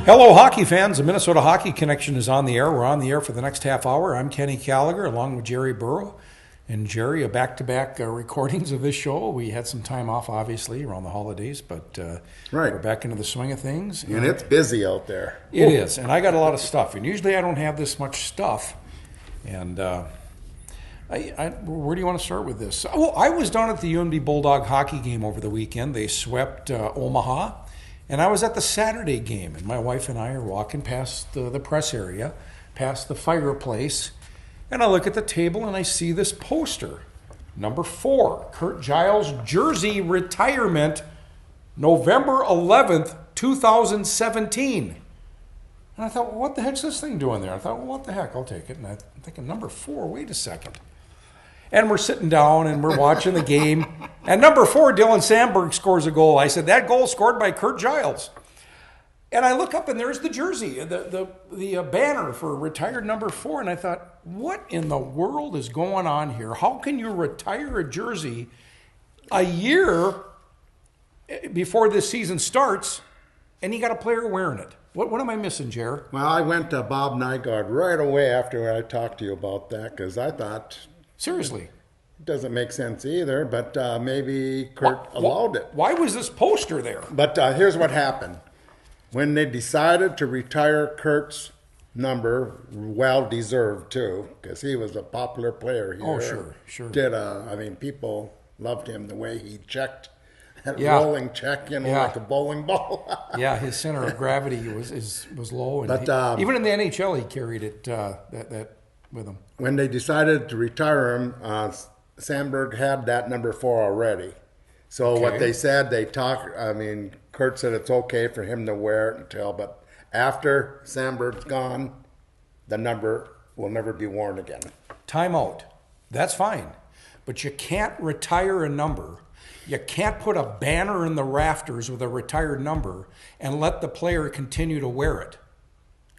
Hello, hockey fans. The Minnesota Hockey Connection is on the air. We're on the air for the next half hour. I'm Kenny Gallagher along with Jerry Burrow. And Jerry, back-to-back recordings of this show. We had some time off, obviously, around the holidays, but we're back into the swing of things. And it's busy out there. It is, and I got a lot of stuff. And usually I don't have this much stuff. And where do you want to start with this? Well, I was down at the UMD Bulldog hockey game over the weekend. They swept Omaha. And I was at the Saturday game, and my wife and I are walking past the press area, past the fireplace, and I look at the table and I see this poster, number 4, Kurt Giles jersey retirement, November 11th, 2017. And I thought, well, what the heck's this thing doing there? I thought, well, what the heck, I'll take it. And I'm thinking, number 4, wait a second. And we're sitting down and we're watching the game. And number 4, Dylan Sandberg scores a goal. I said, that goal scored by Kurt Giles. And I look up and there's the jersey, the banner for retired number 4. And I thought, what in the world is going on here? How can you retire a jersey a year before this season starts and you got a player wearing it? What am I missing, Jer? Well, I went to Bob Nygaard right away after I talked to you about that because I thought... Seriously. It doesn't make sense either, but maybe Kurt allowed it. Why was this poster there? But here's what happened. When they decided to retire Kurt's number, well-deserved too, because he was a popular player here. Oh, sure. People loved him the way he checked. That rolling check, like a bowling ball. Yeah, his center of gravity was low. And but even in the NHL, he carried it that with him. When they decided to retire him, Sandberg had that number 4 already. So what they said, Kurt said it's okay for him to wear it but after Sandberg's gone, the number will never be worn again. Time out. That's fine. But you can't retire a number. You can't put a banner in the rafters with a retired number and let the player continue to wear it.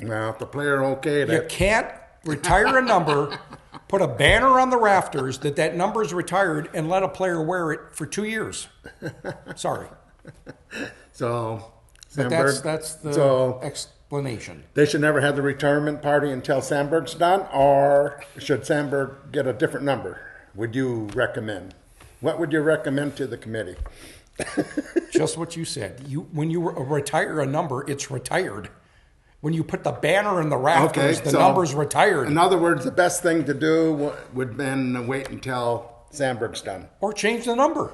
Well, if the player okayed it. You can't retire a number, put a banner on the rafters that number is retired, and let a player wear it for 2 years. Sorry. So, Sandberg, that's the explanation. They should never have the retirement party until Sandberg's done, or should Sandberg get a different number? Would you recommend? What would you recommend to the committee? Just what you said. When you retire a number, it's retired. When you put the banner in the rafters, the number's retired. In other words, the best thing to do would then wait until Sandberg's done. Or change the number.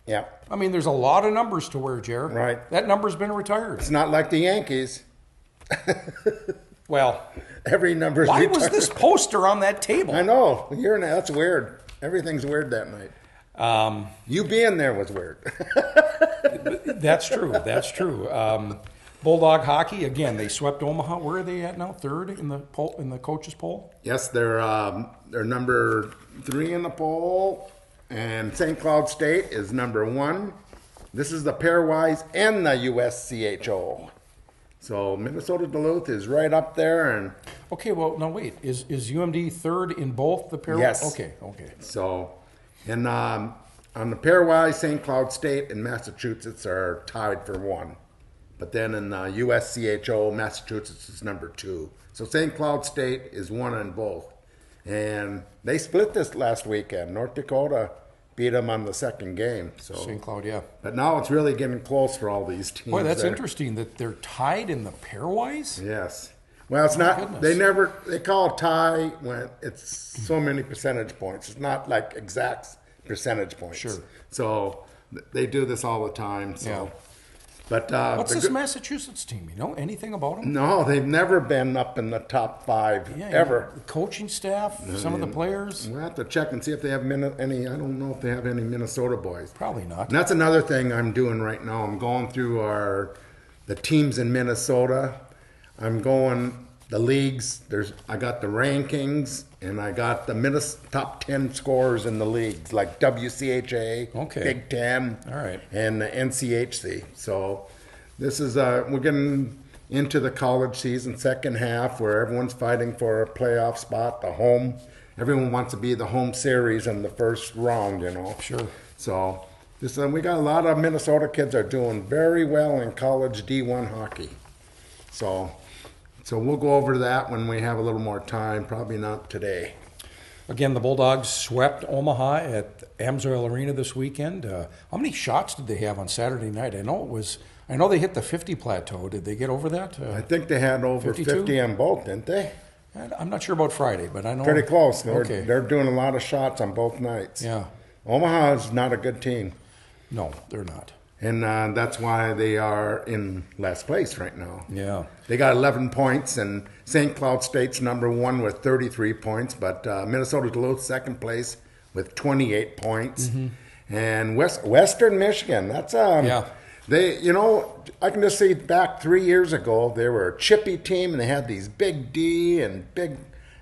Yeah. I mean, there's a lot of numbers to wear, Jared. Right. That number's been retired. It's not like the Yankees. Well, every number's why retired. was this poster on that table? I know. That's weird. Everything's weird that night. You being there was weird. That's true. Bulldog hockey, again, they swept Omaha. Where are they at now? 3rd in the coaches poll? Yes, they're number 3 in the poll, and St. Cloud State is number 1. This is the pairwise and the USCHO. So Minnesota Duluth is right up there. And okay, well, now wait. Is UMD 3rd in both the pairwise? Yes. Okay. So, and on the pairwise, St. Cloud State and Massachusetts are tied for 1. But then in the USCHO, Massachusetts is number 2. So St. Cloud State is 1 in both. And they split this last weekend. North Dakota beat them on the second game. So St. Cloud, yeah. But now it's really getting close for all these teams. Boy, that's interesting that they're tied in the pairwise? Yes. Well, it's not, they call it tie when it's so many percentage points. It's not like exact percentage points. Sure. So they do this all the time. So. Yeah. But what's this Massachusetts team? You know anything about them? No, they've never been up in the top 5 ever. The coaching staff, some of the players. We'll have to check and see if they have any. I don't know if they have any Minnesota boys. Probably not. And that's another thing I'm doing right now. I'm going through the teams in Minnesota. I'm going the leagues. I got the rankings and I got the top 10 scorers in the leagues, like WCHA, Big Ten, all right, and the NCHC. So this is we're getting into the college season, second half, where everyone's fighting for a playoff spot, the home. Everyone wants to be the home series in the first round, Sure. So we got a lot of Minnesota kids are doing very well in college D1 hockey. So we'll go over that when we have a little more time. Probably not today. Again, the Bulldogs swept Omaha at Amsoil Arena this weekend. How many shots did they have on Saturday night? I know they hit the 50 plateau. Did they get over that? I think they had over 52? 50 on both, didn't they? I'm not sure about Friday, but I know Pretty close. Okay. They're doing a lot of shots on both nights. Yeah. Omaha is not a good team. No, they're not. And that's why they are in last place right now. Yeah. They got 11 points, and St. Cloud State's number 1 with 33 points, but Minnesota Duluth second place with 28 points. Mm-hmm. And Western Michigan, that's they, I can just see back 3 years ago, they were a chippy team, and they had these big D and big.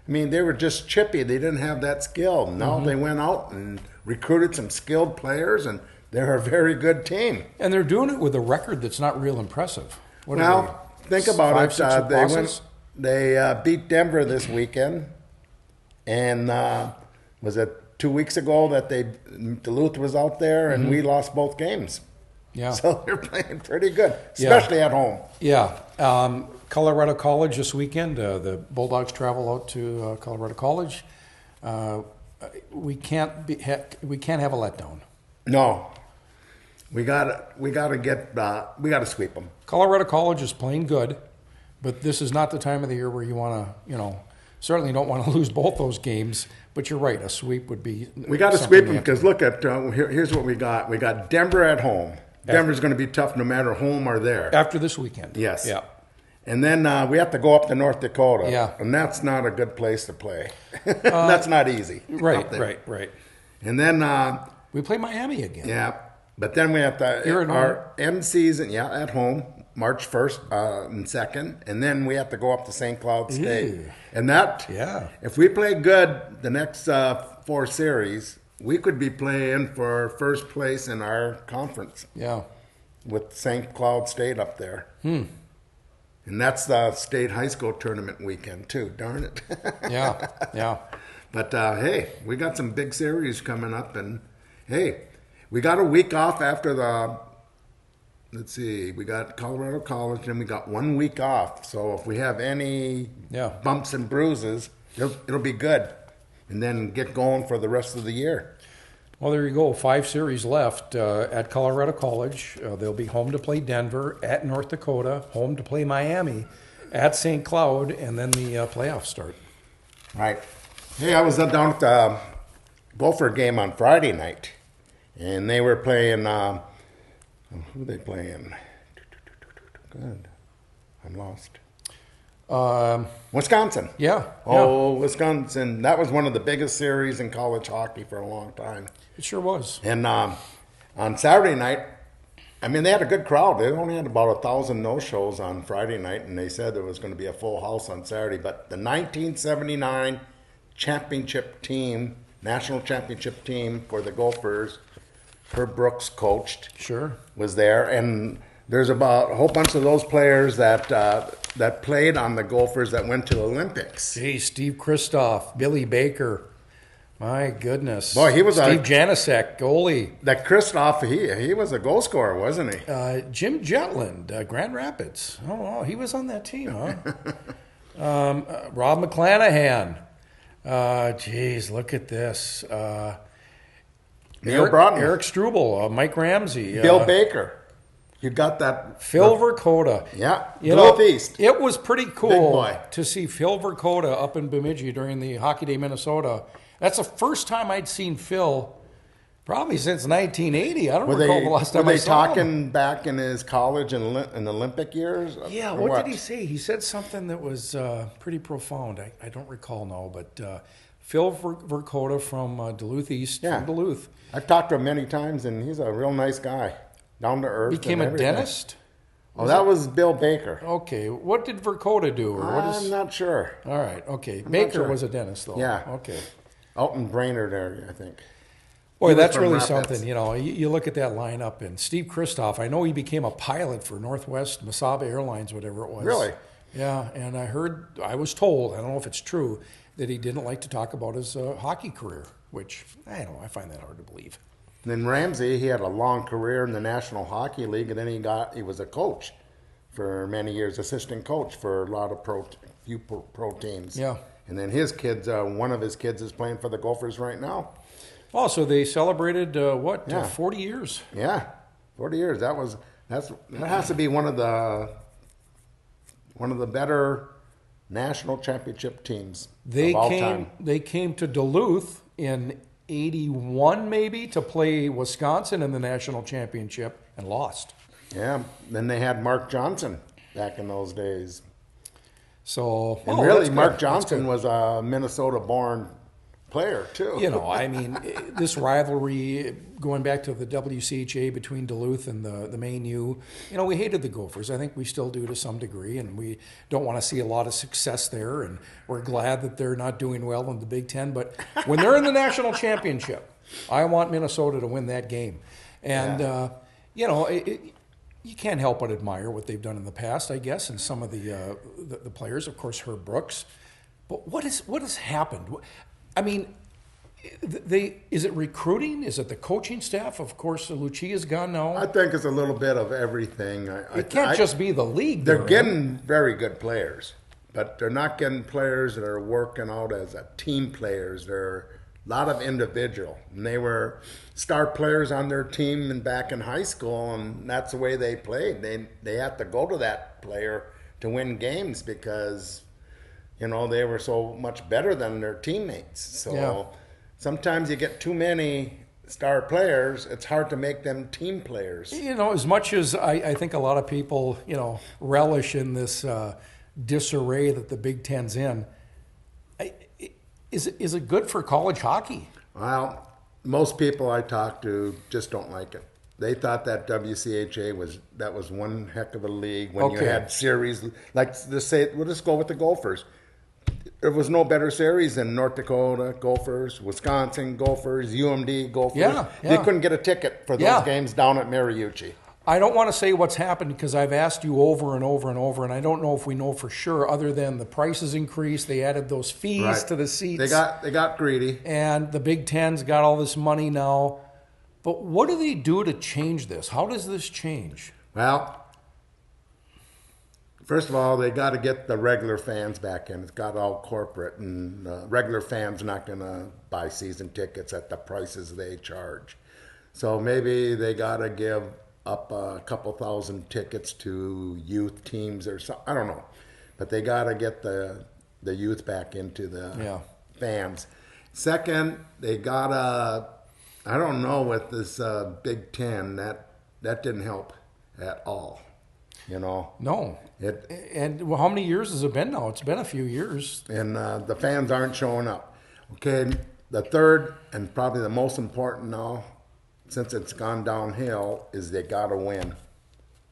I mean, they were just chippy. They didn't have that skill. Now they went out and recruited some skilled players, and they're a very good team. And they're doing it with a record that's not real impressive. Think about 5, 6 losses? They beat Denver this weekend, and was it 2 weeks ago that Duluth was out there, and we lost both games. Yeah. So they're playing pretty good, especially at home. Yeah. Colorado College this weekend. The Bulldogs travel out to Colorado College. We can't have a letdown. No, we gotta sweep them. Colorado College is playing good, but this is not the time of the year where you want to, certainly don't want to lose both those games. But you're right, a sweep would be. We got to sweep them because look at here's what we got. We got Denver at home. Denver's going to be tough no matter home or there. After this weekend. Yes. Yeah. And then we have to go up to North Dakota. Yeah. And that's not a good place to play. That's not easy. Right. And then we play Miami again. Yeah. But then we have our end season, at home, March 1st and 2nd. And then we have to go up to St. Cloud State. Ew. And if we play good the next 4 series, we could be playing for first place in our conference. Yeah. With St. Cloud State up there. And that's the state high school tournament weekend, too. Darn it. Yeah. But, hey, we got some big series coming up. And, hey, we got a week off after let's see, we got Colorado College, and we got 1 week off. So if we have any bumps and bruises, it'll be good. And then get going for the rest of the year. Well, there you go. 5 series left at Colorado College. They'll be home to play Denver, at North Dakota, home to play Miami, at St. Cloud, and then the playoffs start. Right. Hey, I was down at the Gopher game on Friday night, and they were playing, who are they playing? Good. I'm lost. Wisconsin. Yeah. Wisconsin. That was one of the biggest series in college hockey for a long time. It sure was. And on Saturday night, they had a good crowd. They only had about 1,000 no-shows on Friday night, and they said there was going to be a full house on Saturday. But the 1979 championship team, national championship team for the Gophers, Herb Brooks coached. Sure. Was there, and there's about a whole bunch of those players that played on the Gophers that went to the Olympics. Gee, Steve Kristoff, Billy Baker. My goodness. Boy, he was Steve Janicek, goalie. That Kristoff, he was a goal scorer, wasn't he? Jim Jetland, Grand Rapids. Oh, he was on that team, huh? Rob McClanahan. Geez, look at this. Eric Struble, Mike Ramsey. Bill Baker. You got that. Phil Verkota. Yeah, Duluth East. It was pretty cool to see Phil Verkota up in Bemidji during the Hockey Day Minnesota. That's the first time I'd seen Phil probably since 1980. I don't recall the last time I saw him. Were they talking back in his college and Olympic years? Yeah, what did he say? He said something that was pretty profound. I don't recall now, but Phil Verkota from Duluth East, from Duluth. I've talked to him many times, and he's a real nice guy. Down to earth. Became a dentist? That was Bill Baker. Okay. What did Verkota do? I'm not sure. All right. Okay. Baker was a dentist, though. Yeah. Okay. Out in Brainerd area, I think. Boy, that's really something. You look at that lineup, and Steve Kristoff, I know he became a pilot for Northwest Mesaba Airlines, whatever it was. Really? Yeah. And I was told, I don't know if it's true, that he didn't like to talk about his hockey career, which, I don't know, I find that hard to believe. And then Ramsey, he had a long career in the National Hockey League, and then he was a coach for many years, assistant coach for a lot of few pro teams. Yeah. And then his kids, one of his kids is playing for the Gophers right now. Oh, so they celebrated Yeah. 40 years? Yeah, 40 years. That has to be one of the better national championship teams of all time. They came to Duluth in 81 maybe to play Wisconsin in the national championship and lost. Yeah. Then they had Mark Johnson back in those days. So And really, Mark Johnson was a Minnesota-born player too. You know, I mean, this rivalry going back to the WCHA between Duluth and the main U, you know, we hated the Gophers. I think we still do to some degree, and we don't want to see a lot of success there, and we're glad that they're not doing well in the Big Ten. But when they're in the national championship, I want Minnesota to win that game. And, you know, you can't help but admire what they've done in the past, I guess, and some of the players, of course, Herb Brooks. But what has happened? I mean, is it recruiting? Is it the coaching staff? Of course, Lucia's gone now. I think it's a little bit of everything. It can't just be the league. They're getting very good players, but they're not getting players that are working out as a team players. They're a lot of individual. And they were star players on their team and back in high school, and that's the way they played. They have to go to that player to win games because, you know, they were so much better than their teammates. So sometimes you get too many star players, it's hard to make them team players. You know, as much as I think a lot of people, you know, relish in this disarray that the Big Ten's in, is it good for college hockey? Well, most people I talk to just don't like it. They thought that WCHA was one heck of a league when you had series like we'll just go with the Gophers. There was no better series than North Dakota Gophers, Wisconsin Gophers, UMD Gophers. Yeah. They couldn't get a ticket for those games down at Mariucci. I don't want to say what's happened because I've asked you over and over and over, and I don't know if we know for sure other than the prices increased. They added those fees to the seats. They got greedy. And the Big Ten's got all this money now. But what do they do to change this? How does this change? Well, first of all, they got to get the regular fans back in. It's got all corporate, and regular fans not going to buy season tickets at the prices they charge. So maybe they got to give up a couple thousand tickets to youth teams or something. I don't know. But they got to get the youth back into the fans. Second, they got to, I don't know, with this Big Ten, that didn't help at all. You know? No. And how many years has it been now? It's been a few years. And the fans aren't showing up. Okay, the third and probably the most important now, since it's gone downhill, is they got to win.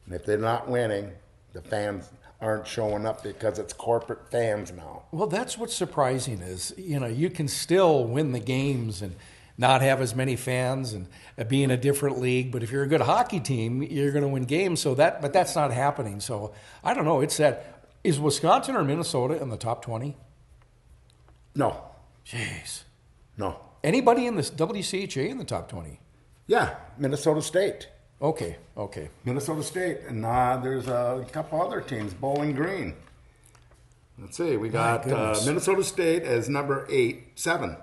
And if they're not winning, the fans aren't showing up because it's corporate fans now. Well, that's what's surprising is, you know, you can still win the games and not have as many fans and be in a different league. But if you're a good hockey team, you're going to win games. But that's not happening. So I don't know. It's that. Is Wisconsin or Minnesota in the top 20? No. Jeez. No. Anybody in this WCHA in the top 20? Yeah, Minnesota State. Okay. Minnesota State. And there's a couple other teams, Bowling Green. Let's see. We got Minnesota State as number 7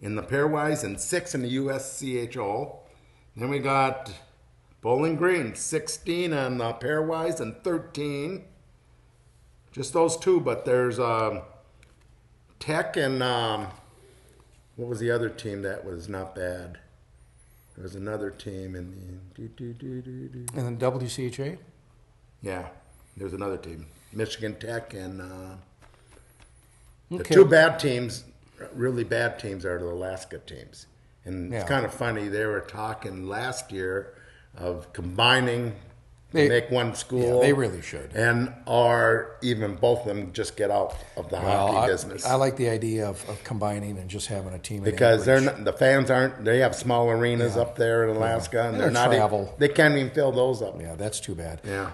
in the pairwise and 6 in the USCHO. Then we got Bowling Green, 16 on the pairwise and 13. Just those two, but there's Tech and what was the other team that was not bad? There was another team in the... And then WCHA? Yeah, there's another team. Michigan Tech and the two bad teams, really bad teams, are the Alaska teams. And it's kind of funny, they were talking last year of combining to make one school. Yeah, they really should. Or even both of them just get out of the hockey business. I like the idea of combining and just having a team. Because the fans aren't, they have small arenas up there in Alaska. And they're not travel. They can't even fill those up. Yeah, that's too bad. Yeah.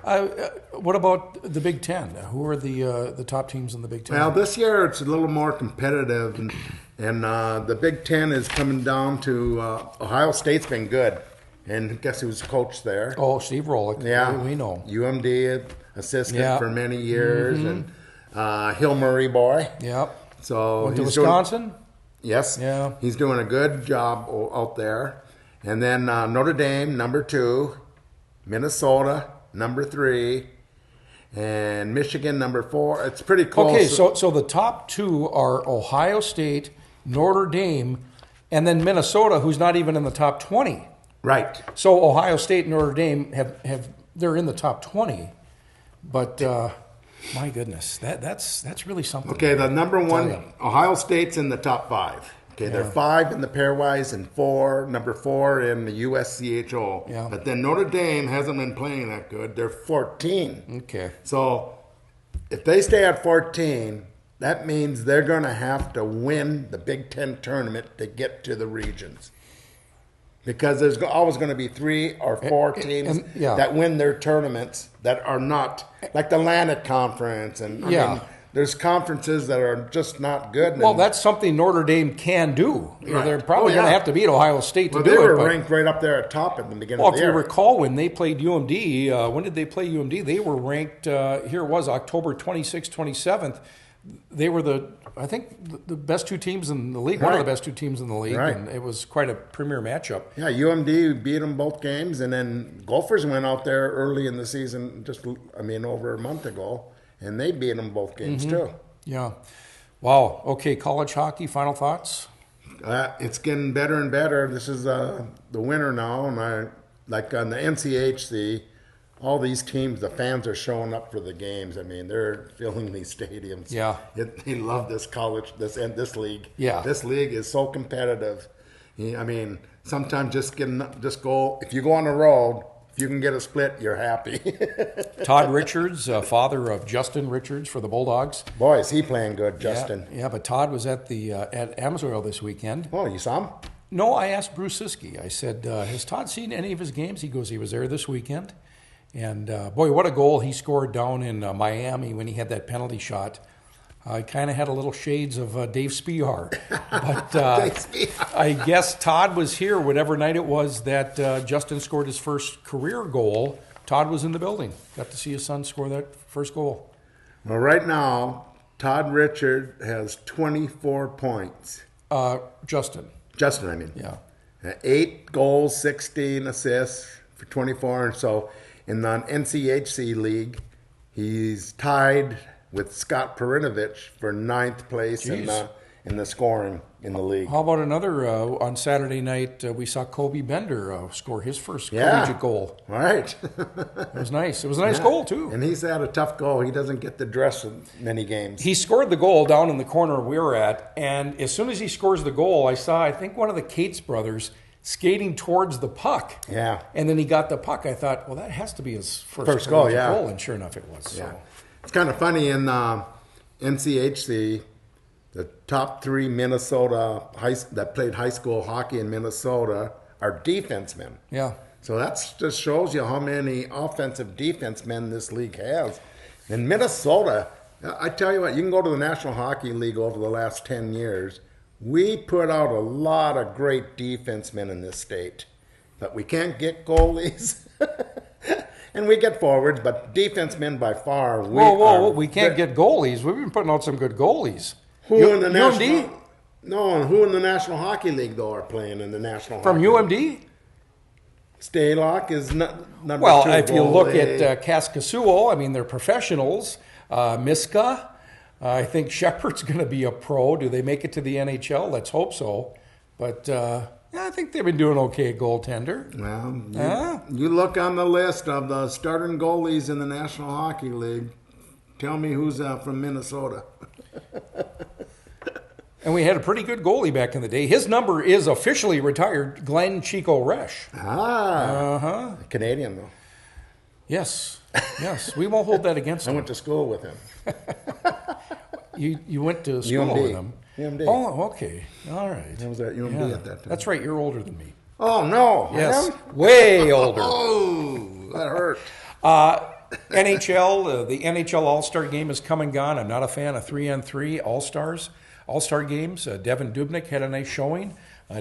What about the Big Ten? Who are the top teams in the Big Ten? Well, this year it's a little more competitive. And the Big Ten is coming down to Ohio State's been good. And guess who's coach there? Oh, Steve Rolick. Yeah. We know. UMD, assistant for many years, and Hill Murray boy. Yep. So Went to Wisconsin? Yes. Yeah. He's doing a good job out there. And then Notre Dame, number 2. Minnesota, number 3. And Michigan, number 4. It's pretty close. Okay, so the top 2 are Ohio State, Notre Dame, and then Minnesota, who's not even in the top 20. Right. So Ohio State and Notre Dame they're in the top 20. But my goodness, that's really something. Okay, the number 1, Ohio State's in the top 5. Okay, they're 5 in the pairwise and number 4 in the USCHO. Yeah. But then Notre Dame hasn't been playing that good. They're 14. Okay. So if they stay at 14, that means they're going to have to win the Big Ten tournament to get to the regions. Because there's always going to be 3 or 4 teams that win their tournaments that are not, like the Atlantic Conference. And I mean, there's conferences that are just not good. Well, that's something Notre Dame can do. Right. They're probably going to have to beat Ohio State to do it. They were ranked right up there at top at the beginning of the year. Well, if you recall, when they played UMD, when did they play UMD? They were ranked, here it was, October 26th, 27th. They were I think the best 2 teams in the league, one of the best 2 teams in the league, and it was quite a premier matchup. Yeah, UMD beat them both games, and then Gophers went out there early in the season, over a month ago, and they beat them both games too. Yeah. Wow. Okay, college hockey, final thoughts? It's getting better and better. This is the winter now, and like on the NCHC, all these teams, the fans are showing up for the games. I mean, they're filling these stadiums. Yeah. They love this this league. Yeah. This league is so competitive. I mean, sometimes just go, if you go on the road, if you can get a split, you're happy. Todd Richards, father of Justin Richards for the Bulldogs. Boy, is he playing good, Justin. Yeah, but Todd was at Amsoil this weekend. Oh, you saw him? No, I asked Bruce Siski. I said, has Todd seen any of his games? He goes, he was there this weekend. And, boy, what a goal he scored down in Miami when he had that penalty shot. He kind of had a little shades of Dave Spihar. But I guess Todd was here whatever night it was that Justin scored his first career goal. Todd was in the building. Got to see his son score that first goal. Well, right now, Todd Richard has 24 points. Justin, I mean. Yeah. 8 goals, 16 assists for 24. And so in the NCHC league, he's tied with Scott Perinovich for 9th place in the scoring in the league. How about another, on Saturday night, we saw Kobe Bender score his first collegiate goal. Right. It was nice. It was a nice goal, too. And he's had a tough goal. He doesn't get the dress in many games. He scored the goal down in the corner we were at, and as soon as he scores the goal, I saw, I think, one of the Cates brothers skating towards the puck. Yeah. And then he got the puck. I thought, well, that has to be his first goal, goal, and sure enough, it was. Yeah. So. It's kind of funny in NCHC, the top 3 Minnesota that played high school hockey in Minnesota are defensemen. Yeah. So that just shows you how many offensive defensemen this league has. In Minnesota, I tell you what, you can go to the National Hockey League over the last 10 years. We put out a lot of great defensemen in this state, but we can't get goalies. And we get forwards, but defensemen by far. We can't get goalies. We've been putting out some good goalies. Who in the National Hockey League, though, are playing in the National From Hockey UMD? League? Stalock is number 2. Well, if you look at Kaskasuo, I mean, they're professionals. Miska, I think Shepard's going to be a pro. Do they make it to the NHL? Let's hope so. But I think they've been doing okay at goaltender. Well, you look on the list of the starting goalies in the National Hockey League. Tell me who's from Minnesota. And we had a pretty good goalie back in the day. His number is officially retired, Glenn Chico Resch. Canadian, though. Yes. We won't hold that against him. I went to school with him. You went to school UMD. with him? UMD. Oh, okay. All right. I was at UMD at that time. That's right. You're older than me. Oh, no. Yes. Way older. Oh, that hurt. NHL, the NHL All-Star game is come and gone. I'm not a fan of 3-on-3 All-Star games. Devin Dubnyk had a nice showing.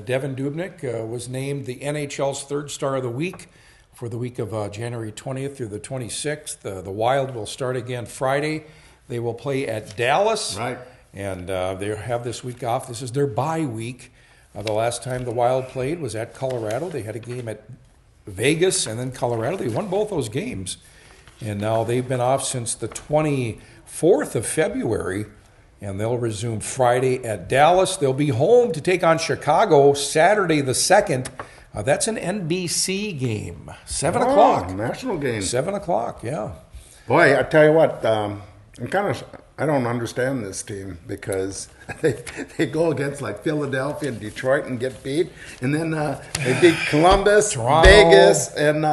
Devin Dubnyk was named the NHL's 3rd Star of the Week for the week of January 20th through the 26th. The Wild will start again Friday. They will play at Dallas. Right. And they have this week off. This is their bye week. The last time the Wild played was at Colorado. They had a game at Vegas and then Colorado. They won both those games. And now they've been off since the 24th of February. And they'll resume Friday at Dallas. They'll be home to take on Chicago Saturday the 2nd. That's an NBC game. 7 o'clock. National game. 7 o'clock, yeah. Boy, I tell you what, I don't understand this team because they go against like Philadelphia and Detroit and get beat, and then they beat Columbus, Toronto, Vegas, and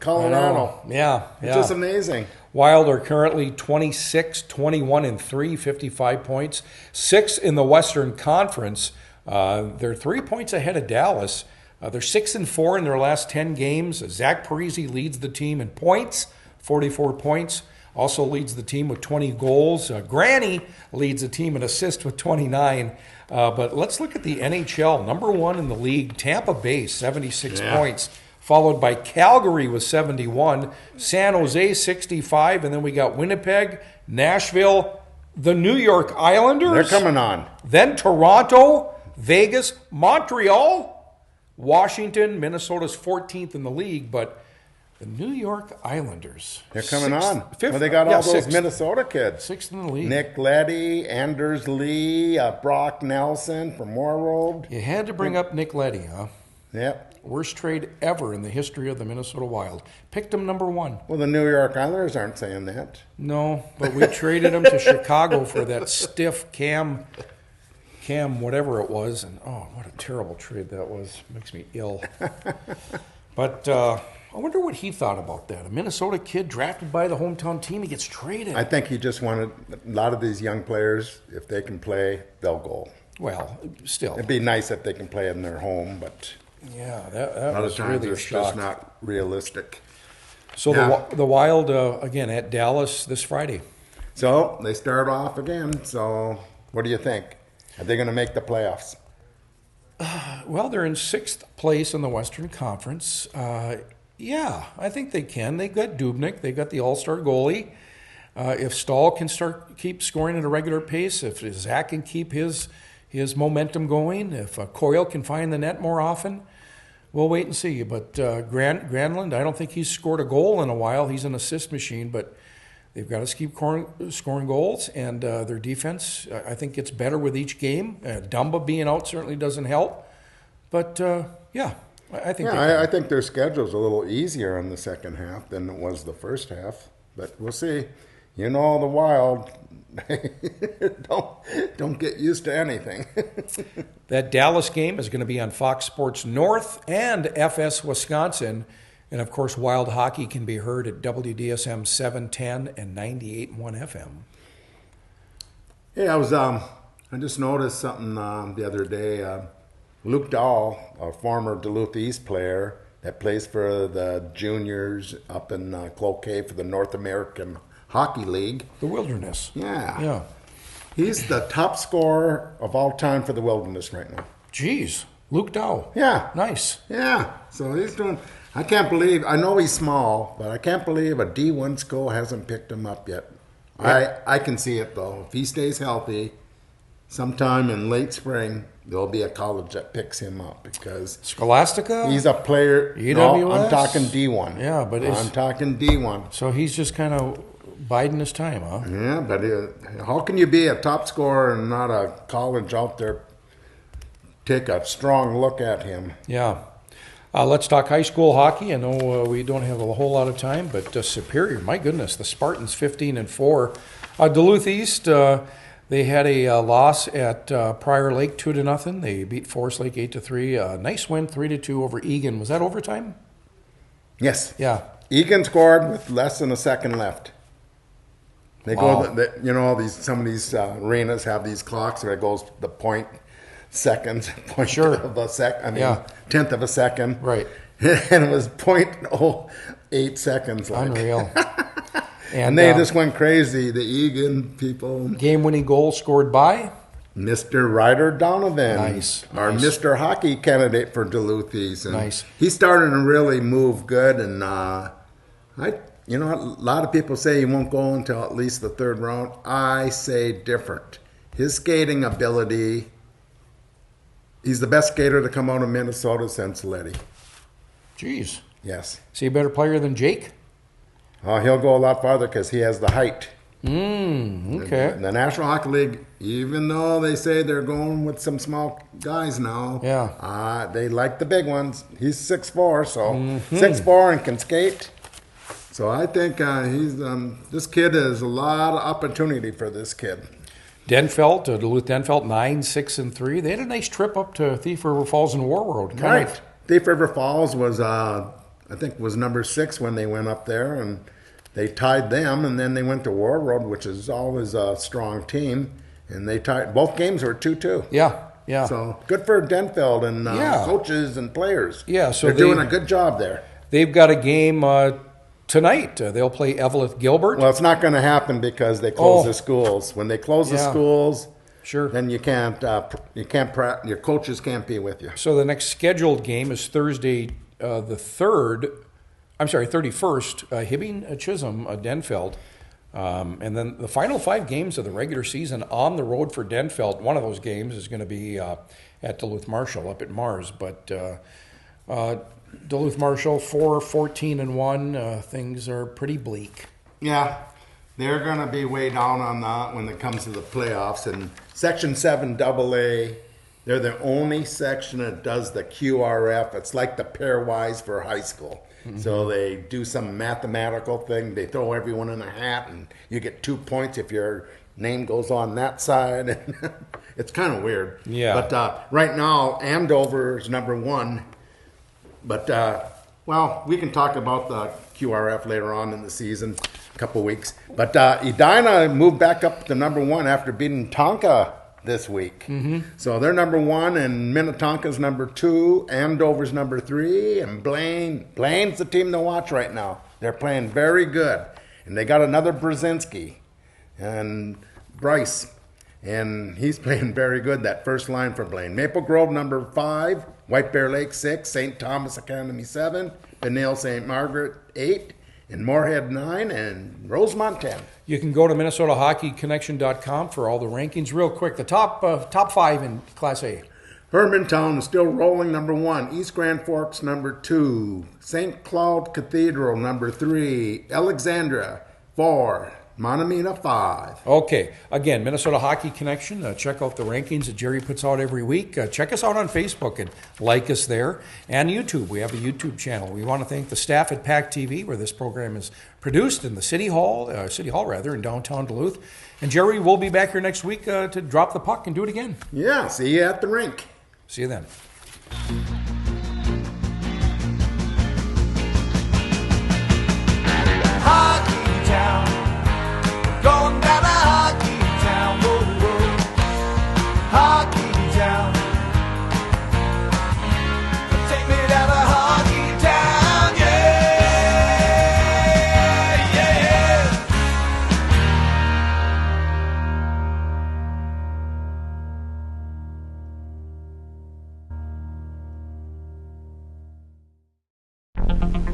Colorado. Yeah. It's just amazing. Wild are currently 26, 21, and 3, 55 points. 6th in the Western Conference. They're 3 points ahead of Dallas. They're 6-4 in their last 10 games. Zach Parise leads the team in points, 44 points. Also leads the team with 20 goals. Granny leads the team in assists with 29. But let's look at the NHL. Number 1 in the league, Tampa Bay, 76 points. Followed by Calgary with 71. San Jose, 65. And then we got Winnipeg, Nashville, the New York Islanders. They're coming on. Then Toronto, Vegas, Montreal, Washington. Minnesota's 14th in the league, but the New York Islanders. They're coming on. Fifth, well, they got all those sixth. Minnesota kids. 6th in the league. Nick Leddy, Anders Lee, Brock Nelson from Warroad. You had to bring up Nick Leddy, huh? Yep. Worst trade ever in the history of the Minnesota Wild. Picked him number 1. Well, the New York Islanders aren't saying that. No, but we traded him to Chicago for that stiff Cam whatever it was. And, oh, what a terrible trade that was. Makes me ill. But I wonder what he thought about that. A Minnesota kid drafted by the hometown team, he gets traded. I think he just wanted a lot of these young players, if they can play, they'll go. Well, still. It'd be nice if they can play in their home, but Yeah, a that lot was of times really a it's shock. just not realistic. So Yeah. the Wild, again, at Dallas this Friday. So they start off again. So what do you think? Are they going to make the playoffs? Well, they're in 6th place in the Western Conference. Yeah, I think they can. They got Dubnyk. They got the all-star goalie. If Stahl can keep scoring at a regular pace, if Zach can keep his momentum going, if Coyle can find the net more often, we'll wait and see. But Granlund, I don't think he's scored a goal in a while. He's an assist machine, but they've got to keep scoring goals, and their defense, I think, gets better with each game. Dumba being out certainly doesn't help. But, yeah, I think I think their schedule's a little easier in the second half than it was the first half. But we'll see. You know, the Wild don't get used to anything. That Dallas game is going to be on Fox Sports North and FS Wisconsin. And, of course, Wild Hockey can be heard at WDSM 710 and 98.1 FM. Hey, I just noticed something the other day. Luke Dahl, a former Duluth East player that plays for the juniors up in Cloquet for the North American Hockey League. The Wilderness. Yeah. He's the top scorer of all time for the Wilderness right now. Jeez, Luke Dow. Yeah. Nice. Yeah. So he's doing... I can't believe... I know he's small, but I can't believe a D1 school hasn't picked him up yet. Yep. I can see it, though. If he stays healthy, sometime in late spring, there'll be a college that picks him up because... Scholastica? He's a player... EWS? No, I'm talking D1. Yeah, but I'm talking D1. So he's just kind of biding his time, huh? Yeah, but how can you be a top scorer and not a college out there take a strong look at him? Yeah. Let's talk high school hockey. I know we don't have a whole lot of time, but Superior, my goodness, the Spartans 15-4. Duluth East, they had a loss at Prior Lake 2-0. They beat Forest Lake 8-3. Nice win 3-2 over Egan. Was that overtime? Yes. Yeah. Egan scored with less than a second left. They Wow. go, some of these arenas have these clocks where it goes the point seconds, Sure. of a second. I mean, Yeah. tenth of a second. Right. And it was 0.08 seconds. Like. Unreal. And they just went crazy, the Egan people. Game-winning goal scored by? Mr. Ryder Donovan, Nice, our nice. Mr. Hockey candidate for Duluth. And Nice. He's starting to really move good, and a lot of people say he won't go until at least the third round. I say different. His skating ability, he's the best skater to come out of Minnesota since Letty. Jeez. Yes. Is he a better player than Jake? He'll go a lot farther because he has the height. Okay. The National Hockey League, even though they say they're going with some small guys now, they like the big ones. He's 6'4", so 6'4" and can skate. So I think this kid has a lot of opportunity for this kid. Duluth Denfeld, 9-6-3. They had a nice trip up to Thief River Falls and War Road. Right. Thief River Falls was, I think, was number 6 when they went up there, and they tied them, and then they went to War Road, which is always a strong team, and they tied. Both games were 2-2. Yeah. So good for Denfeld and coaches and players. Yeah, so they're doing a good job there. They've got a game tonight. They'll play Evelyn Gilbert. Well, it's not going to happen because they close the schools. When they close the schools, then you can't. Your coaches can't be with you. So the next scheduled game is Thursday, the 31st. Hibbing, Chisholm, Denfeld. And then the final 5 games of the regular season on the road for Denfeld. One of those games is going to be at Duluth Marshall up at Mars. But Duluth Marshall 4-14-1. Things are pretty bleak. Yeah, they're going to be way down on that when it comes to the playoffs. And Section 7 AA, they're the only section that does the QRF. It's like the pairwise for high school. So they do some mathematical thing. They throw everyone in a hat, and you get 2 points if your name goes on that side. It's kind of weird. Yeah. But right now, Andover is number 1. But, we can talk about the QRF later on in the season, a couple weeks. But Edina moved back up to number 1 after beating Tonka this week. So they're number 1, and Minnetonka's number 2, Andover's number 3, and Blaine's the team to watch right now. They're playing very good. And they got another Brzezinski and Bryce, and he's playing very good, that first line for Blaine. Maple Grove, number 5, White Bear Lake, 6, St. Thomas Academy, 7, Benil St. Margaret, 8, and Moorhead, 9, and Rosemont, 10. You can go to MinnesotaHockeyConnection.com for all the rankings. Real quick, the top 5 in Class A. Hermantown is still rolling, number 1. East Grand Forks, number 2. St. Cloud Cathedral, number 3. Alexandria, 4. Montemita, 5. Okay. Again, Minnesota Hockey Connection. Check out the rankings that Jerry puts out every week. Check us out on Facebook and like us there. And YouTube. We have a YouTube channel. We want to thank the staff at PACT-TV, where this program is produced in the City Hall in downtown Duluth. And Jerry will be back here next week to drop the puck and do it again. Yeah, see you at the rink. See you then. Hockey Town. Going down to Hockey Town, whoa, whoa. Hockey Town. Take me down to Hockey Town, yeah, yeah, yeah.